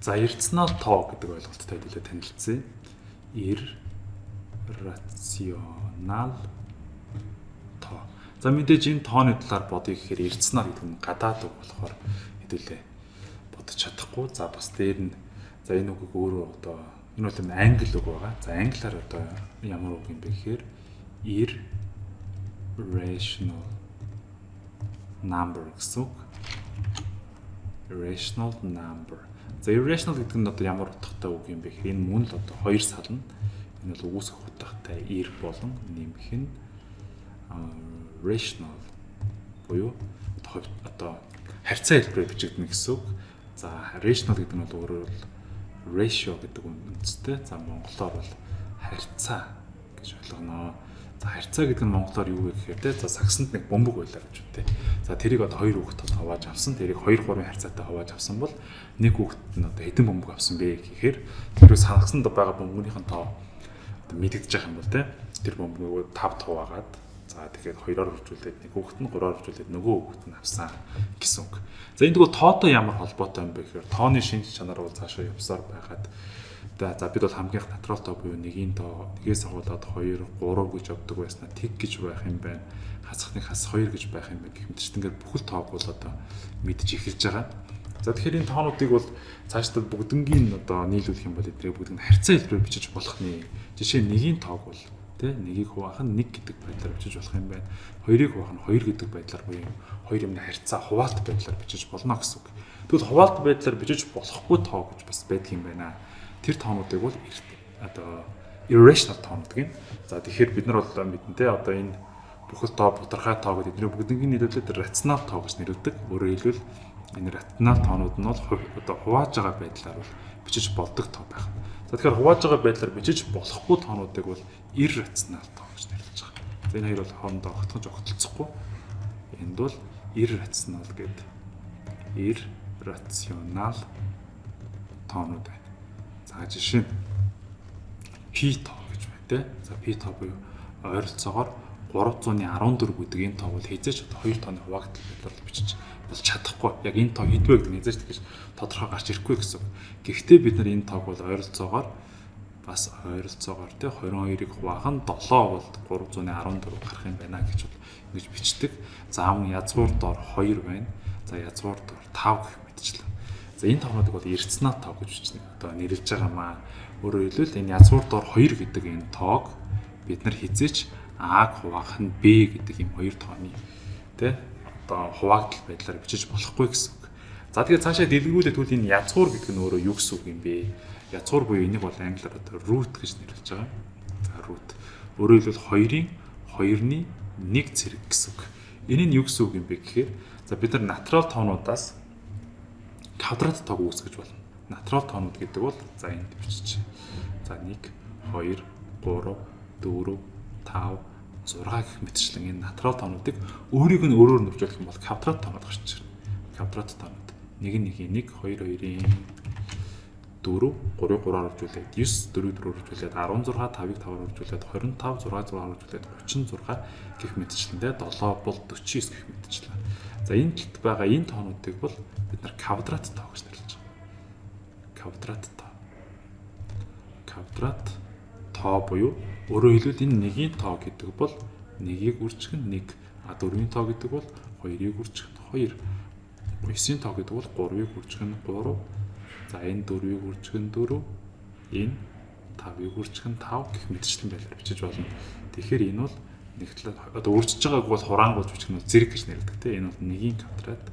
За иррационал тоо гэдэг ойлголттой хэлээ танилцъя. Иррационал тоо. За мэдээж энэ тооны талаар бодъё гэхээр иррационал гэдэг нь гадаад үг болохоор хэдүүлээ бодож чадахгүй. За бас дээр нь за энэ үгийг өөрөө одоо энэ бол англи үг байгаа. За англиар одоо ямар үг юм бэ гэхээр irrational number гэсэн үг. Irrational number. За irrational гэдэг нь одоо ямар утгатай үг юм бэ гэхээр энэ мөн л одоо хоёр сална. Энэ бол үүсэх утгатай ir болон нэмэх нь rational буюу одоо харьцаа хэлбэрээр бичигдэнэ гэсэн үг. За rational гэдэг нь бол өөрөөр бол ratio гэдэг үгтэй. За монголоор бол харьцаа гэж ойлгоно. За харьцаа гэдэг нь монголоор юу вэ гэхээр те за сагсанд нэг бөмбөг байлаа гэж үү те. За тэрийг одоо хоёр хүүхэд хавааж авсан. Тэрийг 2-3 харьцаатай хавааж авсан бол нэг хүүхэд нь одоо хэдэн бөмбөг авсан бэ гэхээр тэр сагсанд байгаа бөмбөгнийхэн тоо мэдэгдэж байгаа юм бол те. Тэр бөмбөгөө 5 хуваагаад за тэгэхээр 2-оор хуржуулээд нэг хүүхэд нь 3-оор хуржуулээд нөгөө хүүхэд нь авсан гэсэн үг. За энэ тэгвэл тоотой ямар холбоотой юм бэ гэхээр тооны шинж чанар бол цаашаа явсаар байгаад за бид бол хамгийн натурал тоо буюу нэгийн тоо нэгээс агуулад 2 3 гэж авдаг байснаа тэг гэж байх юм байна. Хасахныг хас 2 гэж байх юм байна гэх мэт чинь ингээд бүхэл тоог бол одоо мэдж эхэлж байгаа. За тэгэхээр энэ тоонуудыг бол цаашдаа бүгднгийн одоо нийлүүлэх юм бол эдгээр бүгд нь харьцаа хэлбэрээр бичиж болох нэ. Жишээ нь нэгийн тоог бол тэ нэгийг хуваах нь 1 гэдэг байдлаар бичиж болох юм байна. Хоёрыг хуваах нь 2 гэдэг байдлаар буюу хоёр юмны харьцаа хуваалт байдлаар бичиж болно гэсэн үг. Тэгвэл хуваалт байдлаар бичиж болохгүй тоо гэж бас байдаг юм байна. Тэр тоонуудыг бол одоо irrational тоон гэдэг юм. За тэгэхээр бид нар бол мэднэ те одоо энэ бүхэл тоо тодорхой тоо гэдэг эдгээр бүгднийг нийлүүлээд рационал тоо гэж нэрлэдэг. Өөрөөр хэлбэл энэ рационал тоонууд нь бол одоо хувааж байгаа байдлаар бол бичиж болдог тоо байх. За тэгэхээр хувааж байгаа байдлаар бичиж болохгүй тоонуудыг бол irrational тоо гэж нэрлэж байгаа. За энэ хоёр бол хоорондоо огтхож огтлцохгүй. Энд бол irrational гэдэг irrational тоонууд байна. За жишээ нь p тоо гэж байна те. За p тоо буюу ойролцоогоор 314 гэдэг энэ тоо бол хязгаарч одоо 2 тооны хуваагдал байдлаар бичиж болж чадахгүй. Яг энэ тоо хэдвэ гэдэг нь хязгаарч тэгэж тодорхой гарч ирэхгүй гэсэн. Гэхдээ бид нар энэ тоог бол ойролцоогоор бас ойролцоогоор те 22-ыг хуваах нь 7 бол 314 гарах юм байна гэж бол ингэж бичдэг. За мөн язгуур доор 2 байна. За язгуур доор 5 гэх мэтчлэн. За энэ тоонуудыг бол иррационал тоо гэж бичнэ. Одоо нэрлэж байгаа маа. Өөрөөр хэлбэл энэ язгуур доор 2 гэдэг энэ тоог бид нар хизээч А-г хуваах нь Б гэдэг ийм хоёр тооны тэ одоо хуваагдал байдлаар бичиж болохгүй гэсэн үг. За тэгээд цаашаа дэлгэрүүлээд тэгвэл энэ язгуур гэдэг нь өөрөө юу гэсэн үг юм бэ? Язгуур буюу энийг бол англиар одоо root гэж нэрлэж байгаа. За root. Өөрөөр хэлбэл 2-ын 1 зэрэг гэсэн үг. Энэ нь юу гэсэн үг юм бэ гэхээр за бид нар натурал тоонуудаас квадрат тоог үүсгэж болно. Натурал тоонууд гэдэг бол за энд бичиж. За 1 2 3 4 5 6 гэх мэтчлэн энэ натурал тоонуудыг өөрийг нь өөрөөр нөхжүүлэх юм бол квадрат тоонууд гарч ирнэ. Квадрат тоонууд. 1-1 2-2-ийн 4 3-ыг 3-аар хуржуулээд 9 4-4-ээр хуржуулээд 16 5-ыг 5-аар хуржуулээд 25 6-6-аар хуржуулээд 36 гэх мэтчлэндээ 7 бол 49 гэх мэтчлэн. За энэ талд байгаа энэ тоонуудыг бол бид нар квадрат тоо гэж нэрлэж байгаа. Квадрат тоо. Квадрат тоо буюу өөрөөр хэлбэл энэ нэгийн тоо гэдэг бол 1-ийг үржих нь 1, 4-ийн тоо гэдэг бол 2-ийг үржих нь 2, 9-ийн тоо гэдэг бол 3-ийг үржих нь 3, за энэ 4-ийг үржих нь 4, энэ 5-ийг үржих нь 5 гэх мэтчлэн байлаар бичиж болно. Тэгэхээр энэ бол нэг талаар одоо үржиж байгааг бол хураангуйж бичих нь зэрэг гэж нэрлэдэг те. Энэ бол 1-ийн квадрат,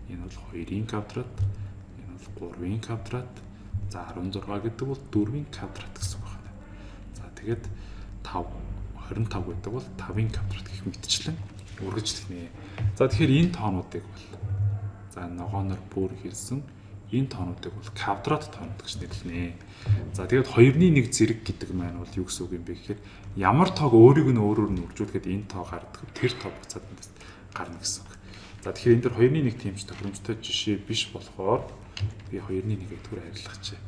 энэ бол 2-ийн квадрат, энэ бол 3-ийн квадрат, за 16 гэдэг бол 4-ийн квадрат гэсэн үг байна. За тэгээд 5 25 гэдэг бол 5-ын квадрат гэх мэтчлэн үргэлжлэнэ. За тэгэхээр энэ тоонуудыг бол за ногооноор бүр хэлсэн энэ тоонуудыг бол квадрат тоонууд гэж нэрлэнэ. За тэгээд 2-1 зэрэг гэдэг маань бол юу гэсэн үг юм бэ гэхээр ямар тоог өөрийг нь өөрөөр нь үржүүлэхэд энэ тоо гардаг тэр тоо буцаад эндээс гарна гэсэн үг. За тэгэхээр энэ дэр 2-1 тэмч тохиромжтой жишээ биш болохоор би 2-1-ийг түр арилгачаа.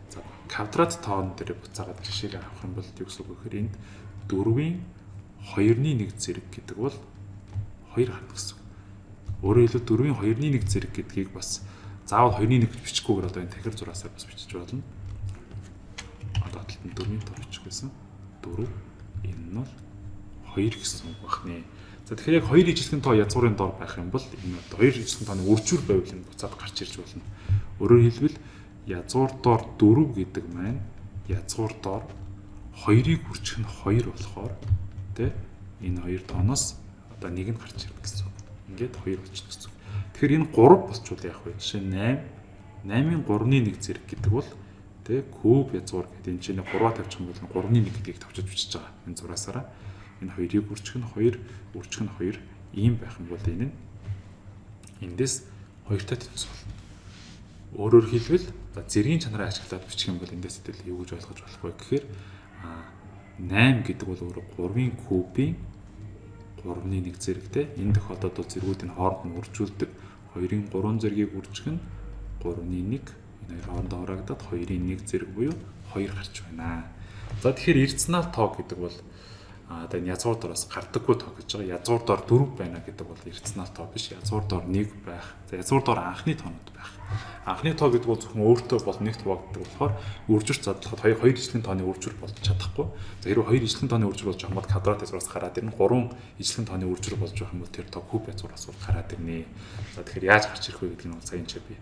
За квадрат тоон дээр буцаагаад жишээг авах юм бол юу гэсэн үг гэхээр энд 4-ийн 2-1 зэрэг гэдэг бол 2 гарна гэсэн үг. Өөрөөр хэлбэл 4-ийн 2-1 зэрэг гэдгийг бас заавал 2-1 гэж бичихгүйгээр одоо энэ тахир зураасаа бас бичиж болно. Одоо талд нь 4-ийн тоо бичих байсан. 4 энэ нь бол 2 гэсэн үг байна. За тэгэхээр яг 2 ижилхэн тоо язгуурын дор байх юм бол энэ 2 ижилхэн тооны үржүүр байвал энэ буцаад гарч ирж болно. Өөрөөр хэлбэл язгуур дор 4 гэдэг маань язгуур дор 2-ыг үржих нь 2 болохоор тэ энэ 2 тооноос одоо нэг нь гарч ирнэ гэсэн үг. Ингээд 2 болчихно гэсэн үг. Тэгэхээр энэ 3 болчвол яах вэ? Жишээ нь 8. 8-ын 3-ны 1 зэрэг гэдэг бол тэ куб язгуур гэдэг энэ чинь 3-аа тавьчих юм бол 3-ны 1 гэдгийг тавьчих бичиж байгаа. Энэ зураасаараа энэ 2-ыг үржих нь 2, үржих нь 2 ийм байх юм бол энэ нь эндээс 2-тай тэнцвэр болно. Өөрөөр хэлбэл за зэргийн чанараа ашиглаад бичих юм бол эндээс хэдэл юу гэж ойлгож болох вэ гэхээр 8 гэдэг бол өөрөө 3-ын кубын 3-ны 1 зэрэгтэй. Энэ тохиолдолд бол зэргүүдийн хооронд нь үржүүлдэг. 2-ын 3 зэргийг үржих нь 3-ны 1 энэ хоёр хоорондоо хуваагдаад 2-ын 1 зэрэг буюу 2 гарч байна. За тэгэхээр ирцэнал тоо гэдэг бол одоо энэ язгуур дороос гардаггүй тоо гэж байгаа. Язгуур дор 4 байна гэдэг бол ирцэнал тоо биш. Язгуур дор 1 байх. За язгуур дор анхны тоонууд байх. Анхны тоо гэдэг бол зөвхөн өөртөө бол нэгт хуваагддаг болохоор үржирч задлахад 2 ижилхэн тооны үржир болж чадахгүй. За хэрвээ 2 ижилхэн тооны үржир болж байгаа бол квадрат язгуураас гараад ирнэ. 3 ижилхэн тооны үржир болж байгаа юм бол тэр тоо куб язгуураас бол гараад ирнэ. За тэгэхээр яаж гарч ирэх вэ гэдэг нь бол сая энэ би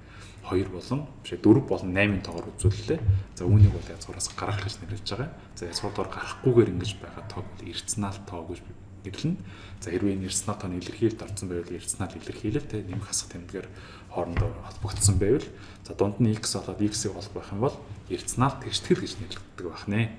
2 болон биш 4 болон 8-ын тоогоор үзүүллээ. За үүнийг бол язгуураас гаргах гэж нэрлэж байгаа. За язгуур дор гарахгүйгээр ингэж байгаа тоог бол ирцэнал тоо гэж нэрлэнэ. За хэрвээ энэ ирцэнал тооны илэрхийлэлд орсон байвал ирцэнал илэрхийлэл тэ нэмэх хасах тэмдгээр хоорондоо холбогдсон байвал за дунд нь x болоод x-ийг олох байх юм бол ирцэнал тэгштгэл гэж нэрлэгддэг байх нэ.